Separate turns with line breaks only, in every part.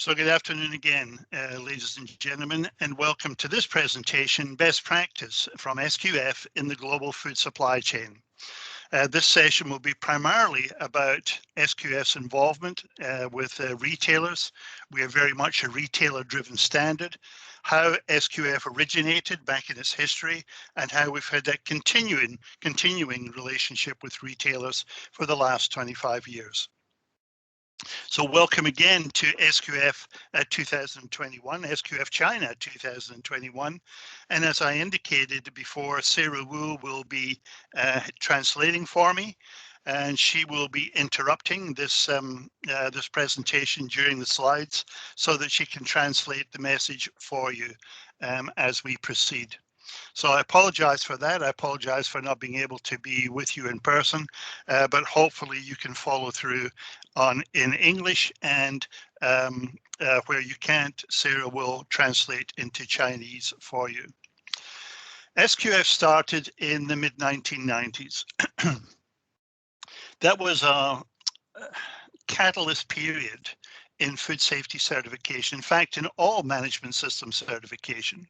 So good afternoon again, ladies and gentlemen, and welcome to this presentation, Best Practice from SQF in the Global Food Supply Chain. This session will be primarily about SQF's involvement with retailers. We are very much a retailer-driven standard, how SQF originated back in its history, and how we've had that continuing relationship with retailers for the last 25 years. So welcome again to SQF 2021, SQF China 2021. And as I indicated before, Sarah Wu will be translating for me, and she will be interrupting this presentation during the slides so that she can translate the message for you as we proceed. So I apologize for that. I apologize for not being able to be with you in person, but hopefully you can follow through in English, and where you can't, Sarah will translate into Chinese for you. SQF started in the mid-1990s. That was a catalyst period in food safety certification, in fact, in all management system certification.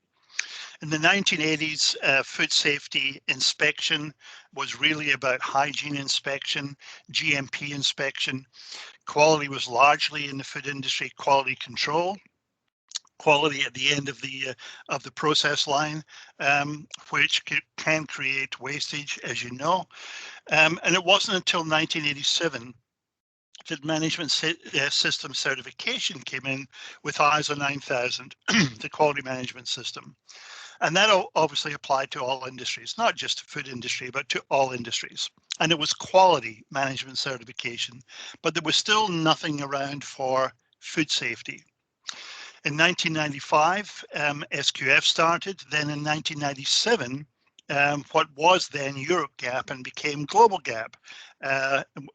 In the 1980s, food safety inspection was really about hygiene inspection, GMP inspection. Quality was largely in the food industry quality control, quality at the end of the process line, which can create wastage, as you know. And it wasn't until 1987 that management system certification came in with ISO 9000, the quality management system. And that obviously applied to all industries, not just the food industry, but to all industries. And it was quality management certification, but there was still nothing around for food safety. In 1995, SQF started. Then in 1997, what was then Europe Gap and became Global Gap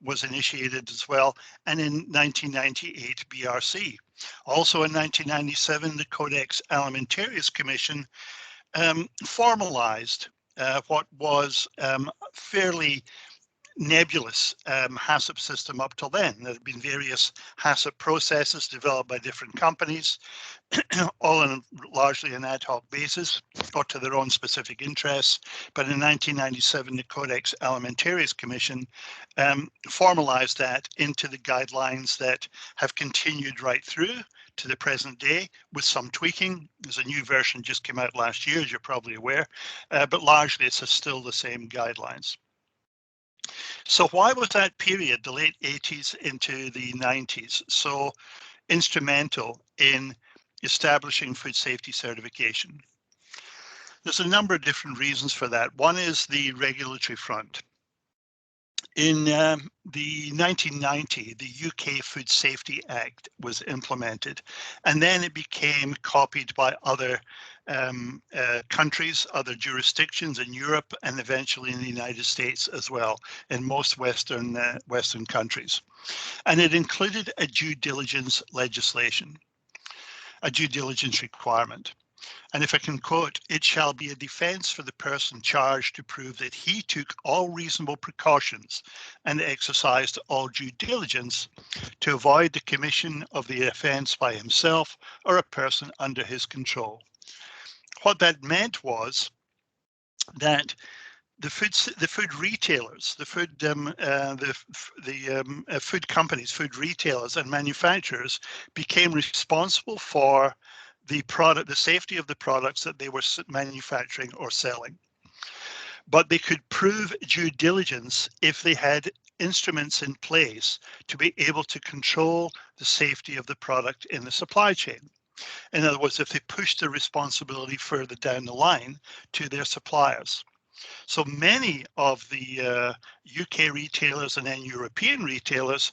was initiated as well. And in 1998, BRC. Also in 1997, the Codex Alimentarius Commission formalized what was fairly nebulous HACCP system up till then. There had been various HACCP processes developed by different companies, all on largely an ad hoc basis or to their own specific interests. But in 1997, the Codex Alimentarius Commission formalized that into the guidelines that have continued right through to the present day with some tweaking. There's a new version just came out last year, as you're probably aware, but largely it's still the same guidelines. So why was that period, the late 80s into the 90s, so instrumental in establishing food safety certification? There's a number of different reasons for that. One is the regulatory front. In the 1990, the UK Food Safety Act was implemented, and then it became copied by other countries, other jurisdictions in Europe, and eventually in the United States as well, in most Western countries. And it included a due diligence legislation, a due diligence requirement. And if I can quote, "It shall be a defense for the person charged to prove that he took all reasonable precautions and exercised all due diligence to avoid the commission of the offence by himself or a person under his control." What that meant was that the food retailers, the food companies, food retailers and manufacturers became responsible for the safety of the products that they were manufacturing or selling. But they could prove due diligence if they had instruments in place to be able to control the safety of the product in the supply chain. In other words, if they pushed the responsibility further down the line to their suppliers. So many of the UK retailers and then European retailers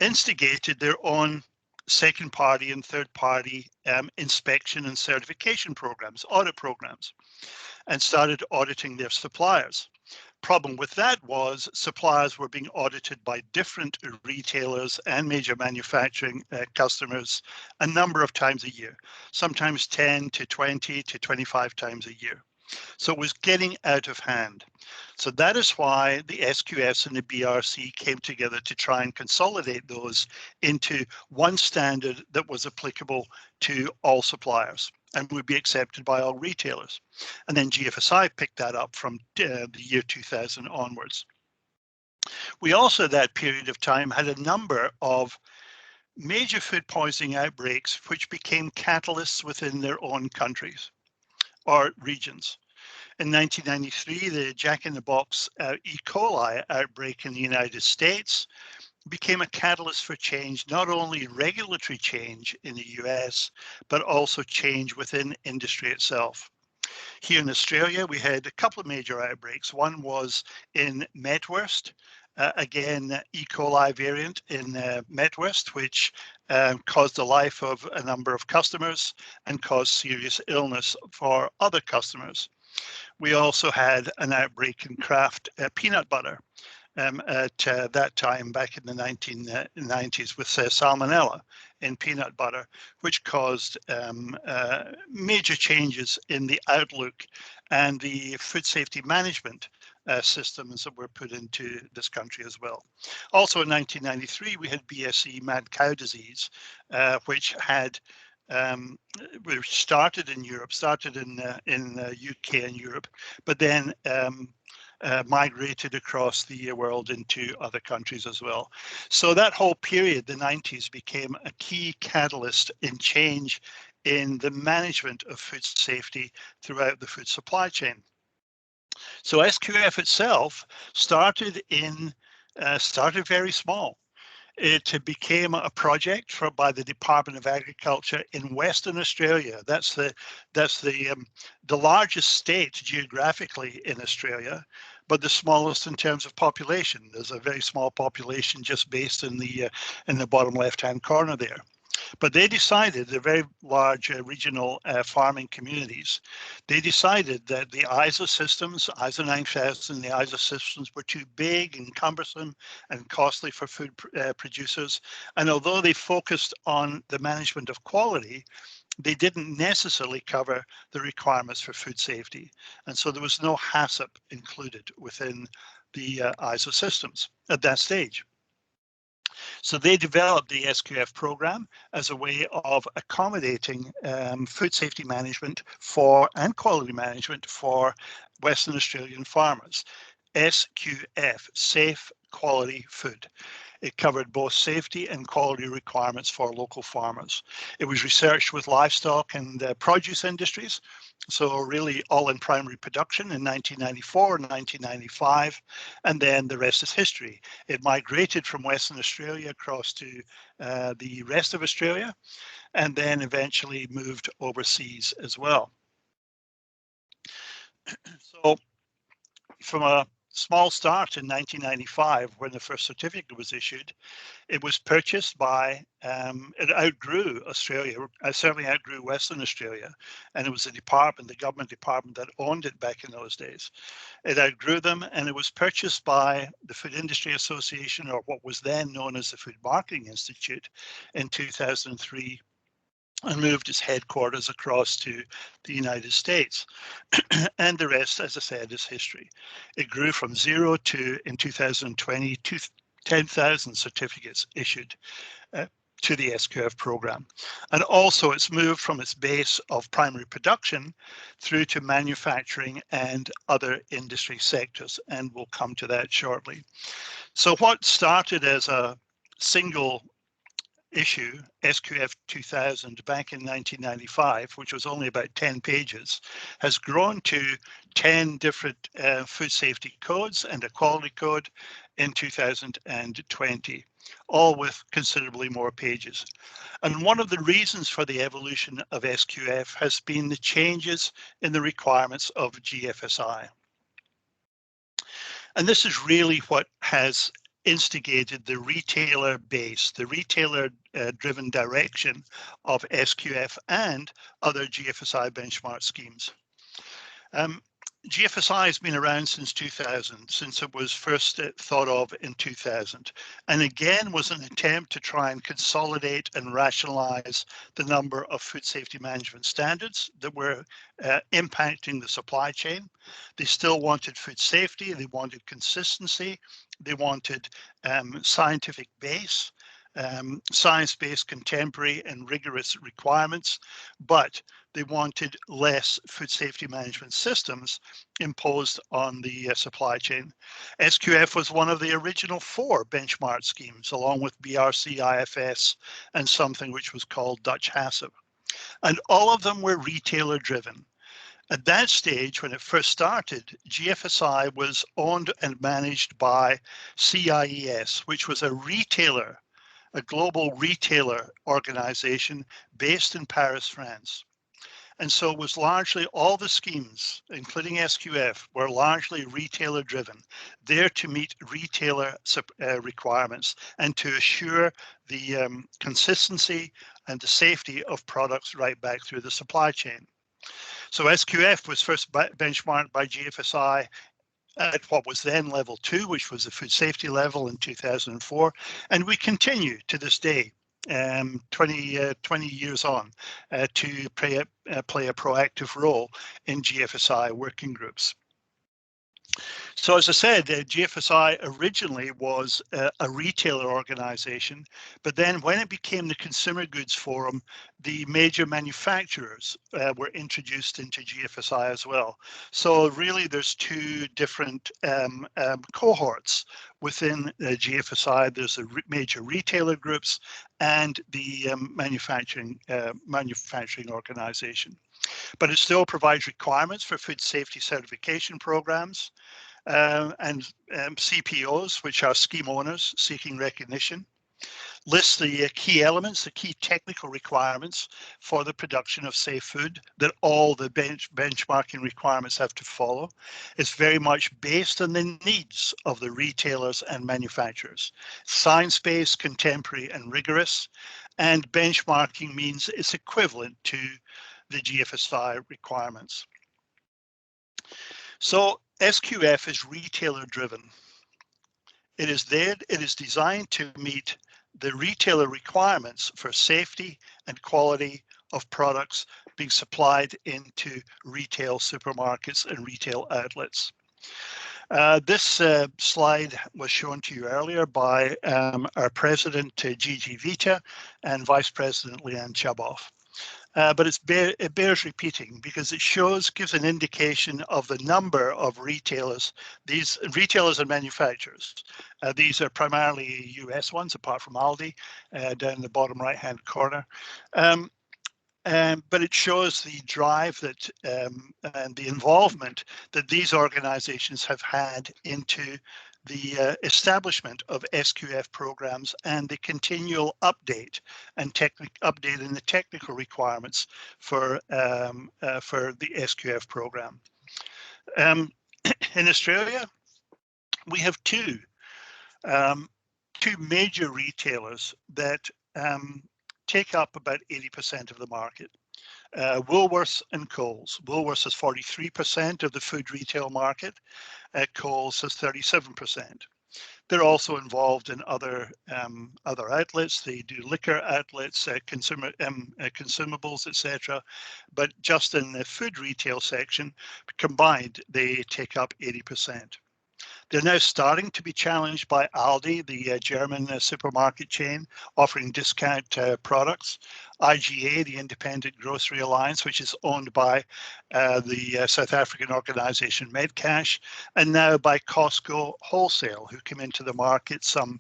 instigated their own second party and third party inspection and certification programs, audit programs, and started auditing their suppliers. Problem with that was suppliers were being audited by different retailers and major manufacturing customers a number of times a year, sometimes 10 to 20 to 25 times a year. So it was getting out of hand. So that is why the SQFs and the BRC came together to try and consolidate those into one standard that was applicable to all suppliers and would be accepted by all retailers. And then GFSI picked that up from the year 2000 onwards. We also, at that period of time, had a number of major food poisoning outbreaks which became catalysts within their own countries or regions. In 1993, the Jack in the Box E. coli outbreak in the United States became a catalyst for change, not only regulatory change in the US, but also change within industry itself. Here in Australia, we had a couple of major outbreaks. One was in Metwurst, again, E. coli variant in Metwurst, which caused the life of a number of customers and caused serious illness for other customers. We also had an outbreak in Kraft peanut butter at that time back in the 1990s with salmonella in peanut butter, which caused major changes in the outlook and the food safety management systems that were put into this country as well. Also in 1993, we had BSE, mad cow disease, which had which started in Europe, started in UK and Europe, but then migrated across the world into other countries as well. So that whole period, the 90s, became a key catalyst in change in the management of food safety throughout the food supply chain. So SQF itself started very small. It became a project by the Department of Agriculture in Western Australia. That's the largest state geographically in Australia, but the smallest in terms of population. There's a very small population just based in the bottom left-hand corner there. But they decided, they're very large regional farming communities, they decided that the ISO systems, ISO 9000, the ISO systems were too big and cumbersome and costly for food producers. And although they focused on the management of quality, they didn't necessarily cover the requirements for food safety. And so there was no HACCP included within the ISO systems at that stage. So they developed the SQF program as a way of accommodating food safety management and quality management for Western Australian farmers. SQF, Safe Quality Food. It covered both safety and quality requirements for local farmers. It was researched with livestock and produce industries, so really all in primary production in 1994 and 1995, and then the rest is history. It migrated from Western Australia across to the rest of Australia, and then eventually moved overseas as well. So from a small start in 1995, when the first certificate was issued, it was purchased by, it outgrew Australia, certainly outgrew Western Australia, and it was the government department that owned it back in those days. It outgrew them, and it was purchased by the Food Industry Association, or what was then known as the Food Marketing Institute, in 2003. And moved its headquarters across to the United States. And the rest, as I said, is history. It grew from 0 to, in 2020, 10,000 certificates issued to the SQF program. And also it's moved from its base of primary production through to manufacturing and other industry sectors. And we'll come to that shortly. So what started as a single issue, SQF 2000, back in 1995, which was only about 10 pages, has grown to 10 different food safety codes and a quality code in 2020, all with considerably more pages. And one of the reasons for the evolution of SQF has been the changes in the requirements of GFSI. And this is really what has instigated the retailer base, the retailer driven direction of SQF and other GFSI benchmark schemes. GFSI has been around since 2000, since it was first thought of in 2000, and again was an attempt to try and consolidate and rationalize the number of food safety management standards that were impacting the supply chain. They still wanted food safety, they wanted consistency, they wanted scientific base, science-based, contemporary and rigorous requirements, but they wanted less food safety management systems imposed on the supply chain. SQF was one of the original 4 benchmark schemes, along with BRC, IFS, and something which was called Dutch HACCP. And all of them were retailer driven. At that stage, when it first started, GFSI was owned and managed by CIES, which was a retailer, a global retailer organization based in Paris, France. And so it was largely all the schemes, including SQF, were largely retailer driven, there to meet retailer requirements and to assure the consistency and the safety of products right back through the supply chain. So SQF was first benchmarked by GFSI at what was then level 2, which was the food safety level in 2004. And we continue to this day, 20 years on, to play a proactive role in GFSI working groups. So as I said, GFSI originally was a retailer organization, but then when it became the Consumer Goods Forum, the major manufacturers were introduced into GFSI as well. So really there's 2 different cohorts within GFSI. There's the major retailer groups and the manufacturing organization. But it still provides requirements for food safety certification programs and CPOs, which are scheme owners seeking recognition. Lists the key elements, the key technical requirements for the production of safe food that all the benchmarking requirements have to follow. It's very much based on the needs of the retailers and manufacturers. Science-based, contemporary and rigorous, and benchmarking means it's equivalent to the GFSI requirements. So SQF is retailer driven. It is designed to meet the retailer requirements for safety and quality of products being supplied into retail supermarkets and retail outlets. This slide was shown to you earlier by our president, Gigi Vita, and Vice President Leanne Chaboff. But it bears repeating because it gives an indication of the number of retailers, these retailers and manufacturers. These are primarily US ones, apart from Aldi, down in the bottom right-hand corner. But it shows the drive that and the involvement that these organizations have had into the establishment of SQF programs and the continual update and updating the technical requirements for the SQF program. In Australia, we have two major retailers that take up about 80% of the market. Woolworths and Coles. Woolworths has 43% of the food retail market. Coles has 37%. They're also involved in other outlets. They do liquor outlets, consumables, etc. But just in the food retail section, combined, they take up 80%. They're now starting to be challenged by Aldi, the German supermarket chain, offering discount products. IGA, the Independent Grocery Alliance, which is owned by the South African organization Medcash, and now by Costco Wholesale, who came into the market some,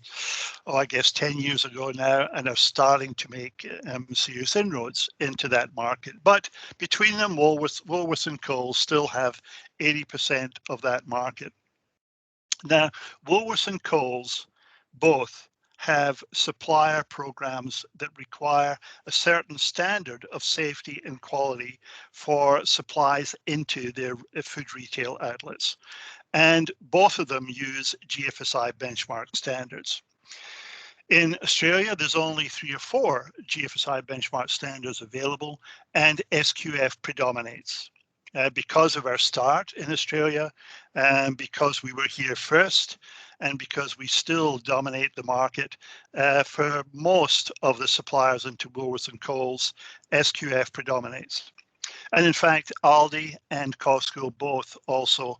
I guess 10 years ago now, and are starting to make serious inroads into that market. But between them, Woolworths and Coles still have 80% of that market. Now, Woolworths and Coles both have supplier programs that require a certain standard of safety and quality for supplies into their food retail outlets. And both of them use GFSI benchmark standards. In Australia, there's only 3 or 4 GFSI benchmark standards available, and SQF predominates. because of our start in Australia, and because we were here first, and because we still dominate the market. For most of the suppliers into Woolworths and Coles, SQF predominates. And in fact, Aldi and Costco both also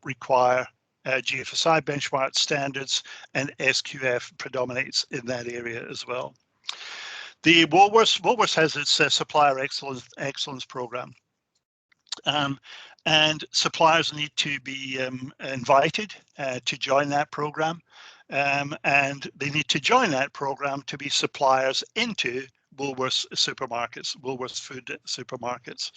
require GFSI benchmark standards, and SQF predominates in that area as well. The Woolworths has its supplier excellence program. And suppliers need to be invited to join that program, and they need to join that program to be suppliers into Woolworths supermarkets, Woolworths food supermarkets.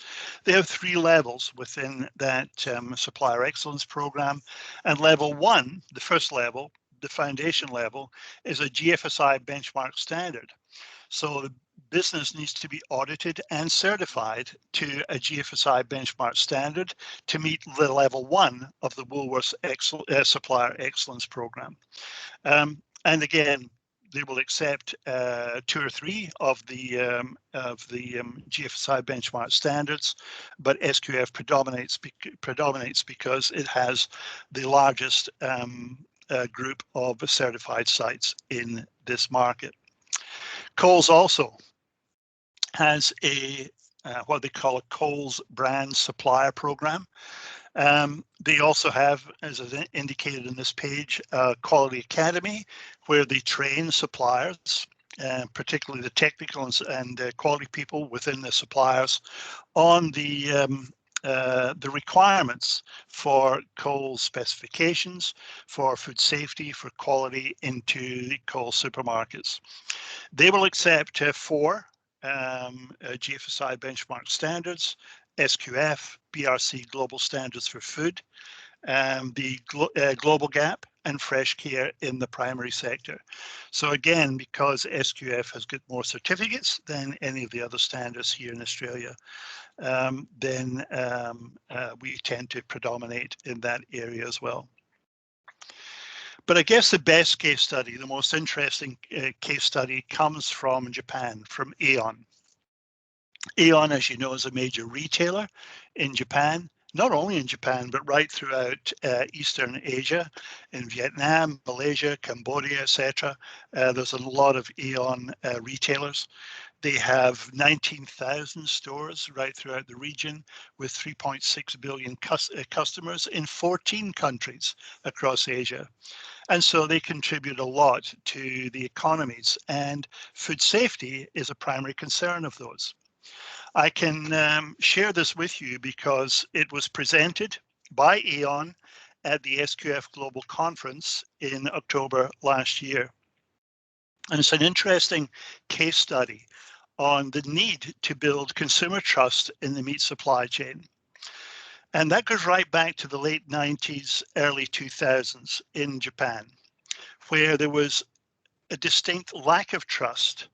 They have 3 levels within that supplier excellence program, and level 1, the first level, the foundation level, is a GFSI benchmark standard. So the business needs to be audited and certified to a GFSI benchmark standard to meet the level 1 of the Woolworths Supplier Excellence Program. And again, they will accept 2 or 3 of the GFSI benchmark standards, but SQF predominates because it has the largest group of certified sites in this market. Coles also has a what they call a Coles brand supplier program. They also have, as is indicated in this page, a Quality Academy, where they train suppliers, particularly the technical and quality people within the suppliers, on the requirements for Coles specifications, for food safety, for quality into the Coles supermarkets. They will accept 4 GFSI benchmark standards: SQF, BRC Global Standards for Food, the Global Gap, and Fresh Care in the primary sector. So again, because SQF has got more certificates than any of the other standards here in Australia, then we tend to predominate in that area as well. But I guess the best case study, the most interesting case study, comes from Japan, from Aeon. Aeon, as you know, is a major retailer in Japan, not only in Japan, but right throughout Eastern Asia, in Vietnam, Malaysia, Cambodia, etc. There's a lot of Aeon retailers. They have 19,000 stores right throughout the region, with 3.6 billion customers in 14 countries across Asia. And so they contribute a lot to the economies, and food safety is a primary concern of those. I can share this with you because it was presented by Aeon at the SQF Global Conference in October last year. And it's an interesting case study on the need to build consumer trust in the meat supply chain. And that goes right back to the late 90s, early 2000s in Japan, where there was a distinct lack of trust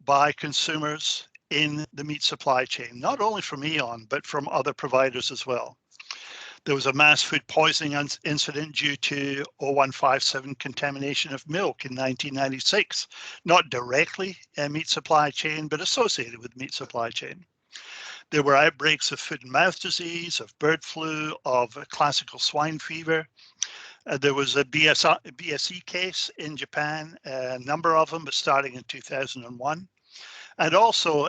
by consumers in the meat supply chain, not only from Aeon, but from other providers as well. There was a mass food poisoning incident due to 0157 contamination of milk in 1996, not directly a meat supply chain, but associated with meat supply chain. There were outbreaks of foot and mouth disease, of bird flu, of classical swine fever. There was a BSE case in Japan, a number of them, but starting in 2001. And also,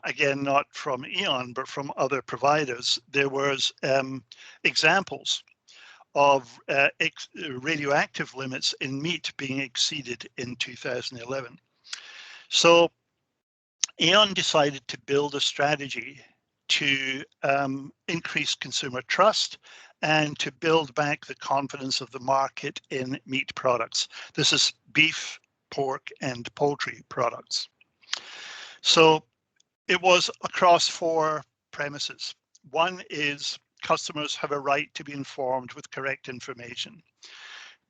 again, not from Aeon, but from other providers, there was examples of radioactive limits in meat being exceeded in 2011. So Aeon decided to build a strategy to increase consumer trust and to build back the confidence of the market in meat products. This is beef, pork, and poultry products. So it was across 4 premises. One is customers have a right to be informed with correct information.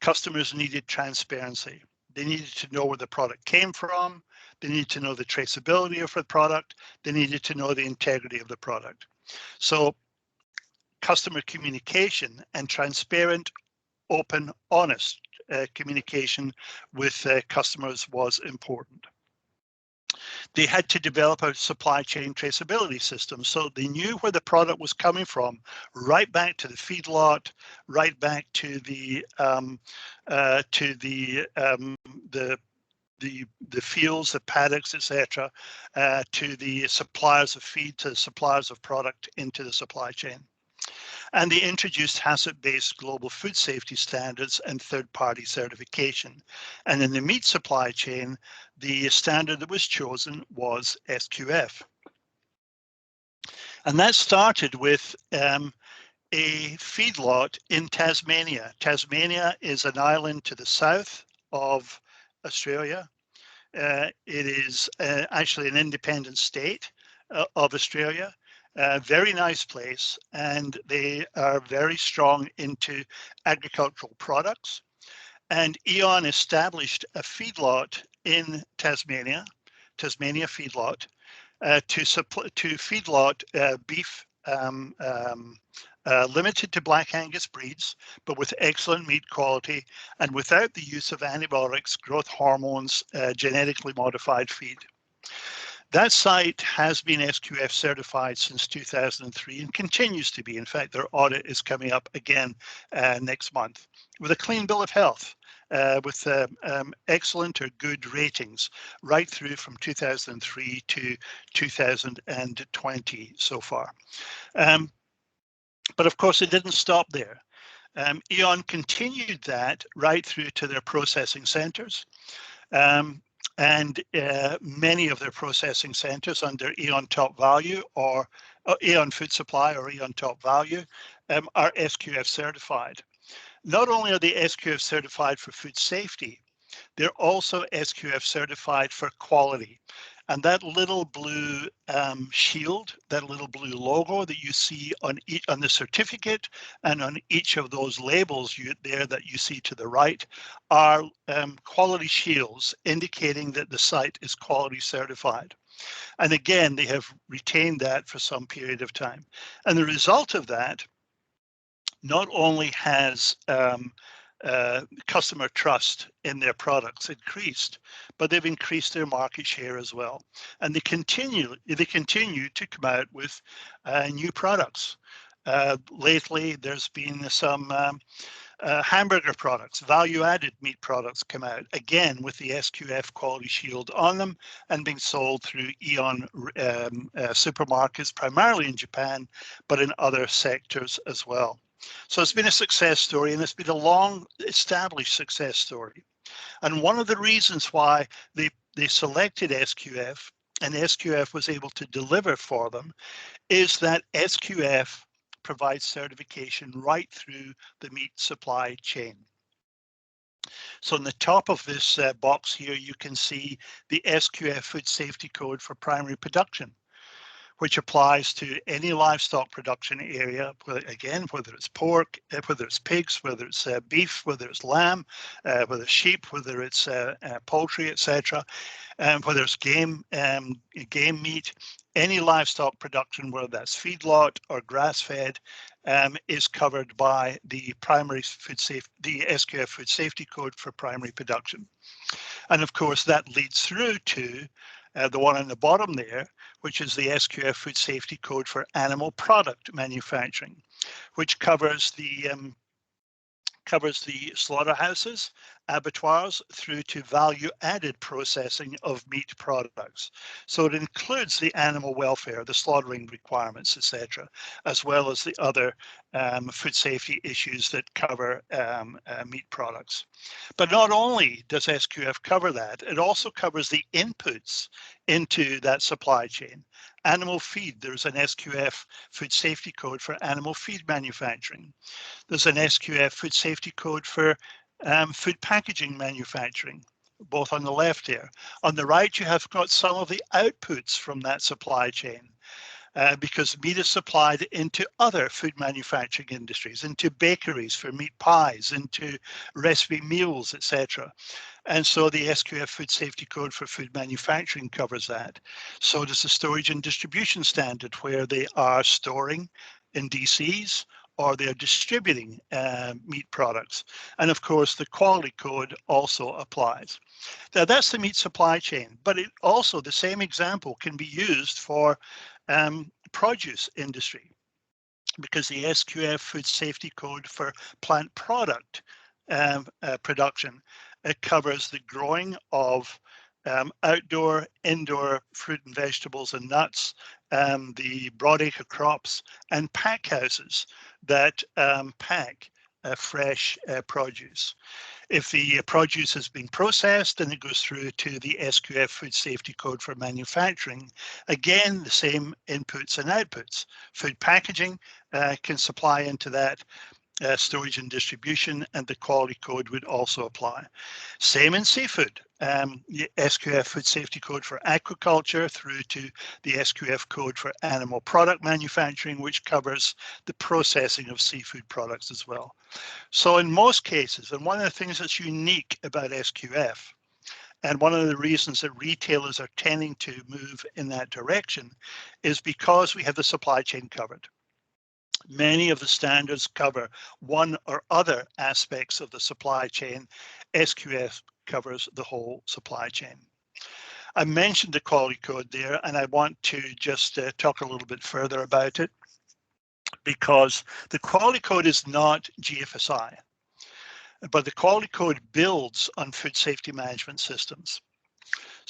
Customers needed transparency. They needed to know where the product came from. They needed to know the traceability of the product. They needed to know the integrity of the product. So customer communication and transparent, open, honest communication with customers was important. they had to develop a supply chain traceability system. So they knew where the product was coming from, right back to the feedlot, right back to the fields, the paddocks, etc., to the suppliers of feed, to the suppliers of product into the supply chain. And they introduced HACCP-based global food safety standards and third-party certification. And in the meat supply chain, the standard that was chosen was SQF. And that started with a feedlot in Tasmania. Tasmania is an island to the south of Australia. It is actually an independent state of Australia. Very nice place, and they are very strong into agricultural products. And Eon established a feedlot in Tasmania feedlot, to feedlot beef limited to Black Angus breeds, but with excellent meat quality and without the use of antibiotics, growth hormones, genetically modified feed. That site has been SQF certified since 2003 and continues to be. In fact, their audit is coming up again next month with a clean bill of health, with excellent or good ratings right through from 2003 to 2020 so far. But of course, it didn't stop there. Eon continued that right through to their processing centers. And many of their processing centers under Eon Top Value or Eon Food Supply or Eon Top Value are SQF certified. Not only are they SQF certified for food safety, they're also SQF certified for quality. And that little blue shield, that little blue logo that you see on the certificate and on each of those labels that you see to the right are quality shields indicating that the site is quality certified. And again, they have retained that for some period of time. And the result of that not only has customer trust in their products increased, but they've increased their market share as well. And they continue to come out with new products. Lately, there's been some hamburger products, value-added meat products come out, again with the SQF quality shield on them and being sold through Eon supermarkets, primarily in Japan, but in other sectors as well. So it's been a success story, and it's been a long established success story. And one of the reasons why they selected SQF and SQF was able to deliver for them is that SQF provides certification right through the meat supply chain. So on the top of this box here, you can see the SQF Food Safety Code for primary production, which applies to any livestock production area, whether it's pork, whether it's pigs, whether it's beef, whether it's lamb, whether it's sheep, whether it's poultry, etc., whether it's game meat, any livestock production, whether that's feedlot or grass-fed, is covered by the the SQF Food Safety Code for primary production. And of course, that leads through to the one on the bottom there, which is the SQF Food Safety Code for animal product manufacturing, which covers the slaughterhouses, abattoirs, through to value-added processing of meat products. So it includes the animal welfare, the slaughtering requirements, etc., as well as the other food safety issues that cover meat products. But not only does SQF cover that, it also covers the inputs into that supply chain. Animal feed, there's an SQF Food Safety Code for animal feed manufacturing. There's an SQF Food Safety Code for food packaging manufacturing, both on the left here. On the right, you have got some of the outputs from that supply chain. Because meat is supplied into other food manufacturing industries, into bakeries for meat pies, into recipe meals, etc. And so the SQF Food Safety Code for food manufacturing covers that. So does the storage and distribution standard, where they are storing in DCs or they're distributing meat products. And of course, the quality code also applies. Now that's the meat supply chain, but it also, the same example can be used for produce industry, because the SQF food safety code for plant product production, it covers the growing of outdoor, indoor fruit and vegetables and nuts, the broadacre crops, and pack houses that pack fresh produce. If the produce has been processed and it goes through to the SQF food safety code for manufacturing, again, the same inputs and outputs. Food packaging can supply into that, storage and distribution, and the quality code would also apply. Same in seafood, the SQF food safety code for aquaculture through to the SQF code for animal product manufacturing, which covers the processing of seafood products as well. So in most cases, and one of the things that's unique about SQF, and one of the reasons that retailers are tending to move in that direction, is because we have the supply chain covered. Many of the standards cover one or other aspects of the supply chain. SQF covers the whole supply chain. I mentioned the quality code there, and I want to just talk a little bit further about it, because the quality code is not GFSI, but the quality code builds on food safety management systems.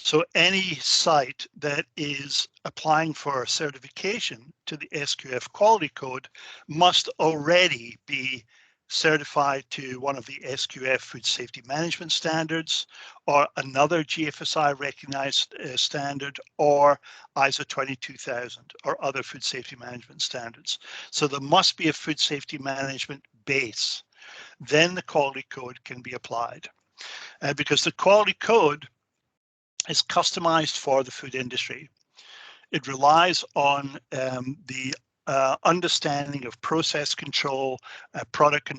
So any site that is applying for certification to the SQF quality code must already be certified to one of the SQF food safety management standards, or another GFSI recognized standard, or ISO 22000 or other food safety management standards. So there must be a food safety management base. Then the quality code can be applied, because the quality code is customized for the food industry. It relies on the understanding of process control, product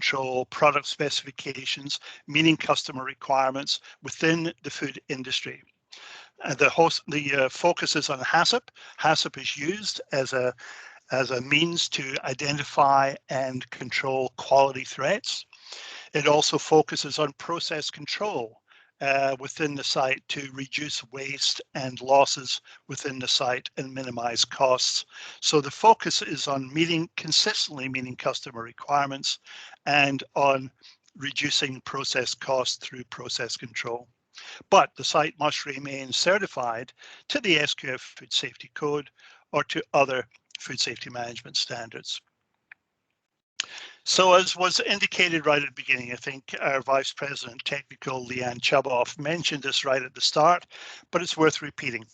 specifications, meeting customer requirements within the food industry. The focus is on HACCP. HACCP is used as a means to identify and control quality threats. It also focuses on process control within the site to reduce waste and losses within the site and minimize costs. So the focus is on consistently meeting customer requirements and on reducing process costs through process control. But the site must remain certified to the SQF Food Safety Code or to other food safety management standards. So as was indicated right at the beginning, I think our Vice President Technical, Leanne Chuboff, mentioned this right at the start, but it's worth repeating,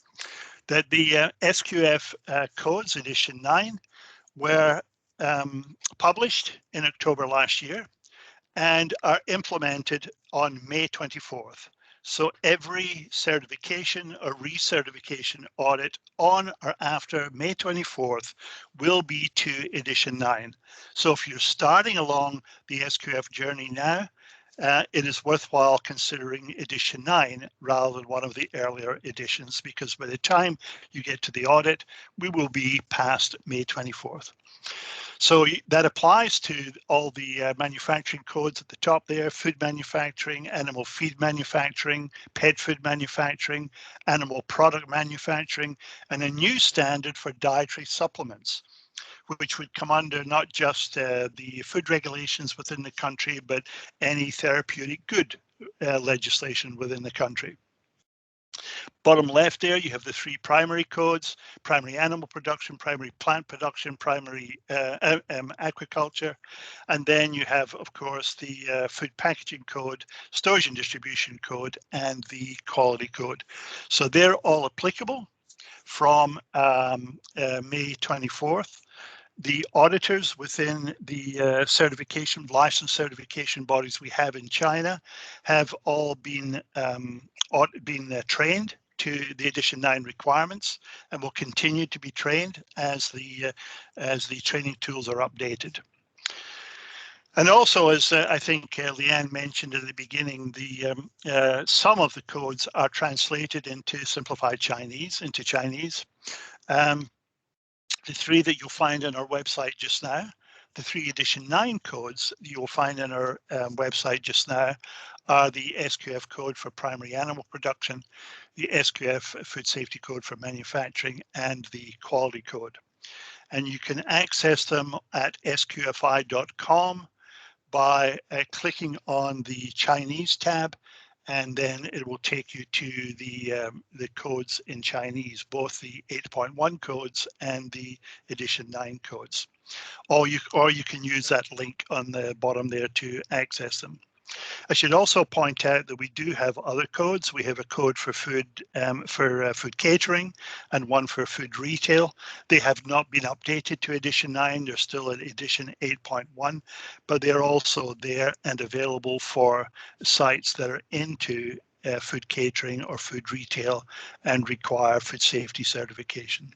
that the SQF codes edition 9 were published in October last year and are implemented on May 24th. So every certification or recertification audit on or after May 24th will be to edition 9. So if you're starting along the SQF journey now, it is worthwhile considering edition 9 rather than one of the earlier editions, because by the time you get to the audit, we will be past May 24th. So that applies to all the manufacturing codes at the top there: food manufacturing, animal feed manufacturing, pet food manufacturing, animal product manufacturing, and a new standard for dietary supplements, which would come under not just the food regulations within the country, but any therapeutic good legislation within the country. Bottom left there, you have the three primary codes: primary animal production, primary plant production, primary aquaculture. And then you have, of course, the food packaging code, storage and distribution code, and the quality code. So they're all applicable from May 24th. The auditors within the license certification bodies we have in China have all been trained to the edition 9 requirements, and will continue to be trained as the training tools are updated. And also, as I think Leanne mentioned at the beginning, some of the codes are translated into simplified Chinese, The three that you'll find on our website just now, The 3 edition 9 codes you'll find on our website just now are the SQF code for primary animal production, the SQF food safety code for manufacturing, and the quality code. And you can access them at sqfi.com by clicking on the Chinese tab, and then it will take you to the codes in Chinese, both the 8.1 codes and the edition 9 codes. Or you can use that link on the bottom there to access them. I should also point out that we do have other codes. We have a code for food catering and one for food retail. They have not been updated to edition 9. They're still at edition 8.1, but they're also there and available for sites that are into food catering or food retail and require food safety certification.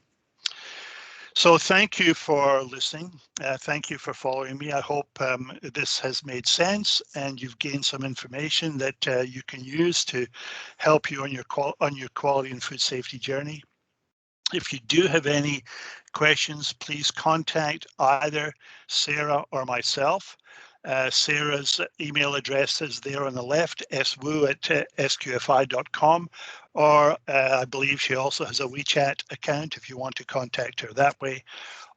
So thank you for listening. Thank you for following me. I hope this has made sense and you've gained some information that you can use to help you on your quality and food safety journey. If you do have any questions, please contact either Sarah or myself. Sarah's email address is there on the left, swu@sqfi.com, or I believe she also has a WeChat account if you want to contact her that way.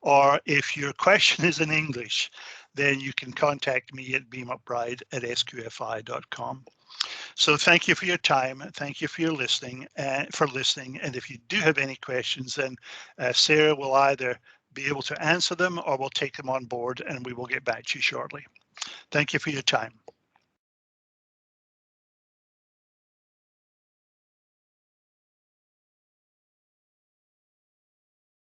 Or if your question is in English, then you can contact me at McBride@sqfi.com. So thank you for your time. Thank you for your listening. And if you do have any questions, then Sarah will either be able to answer them or we'll take them on board and we will get back to you shortly. Thank you for your time.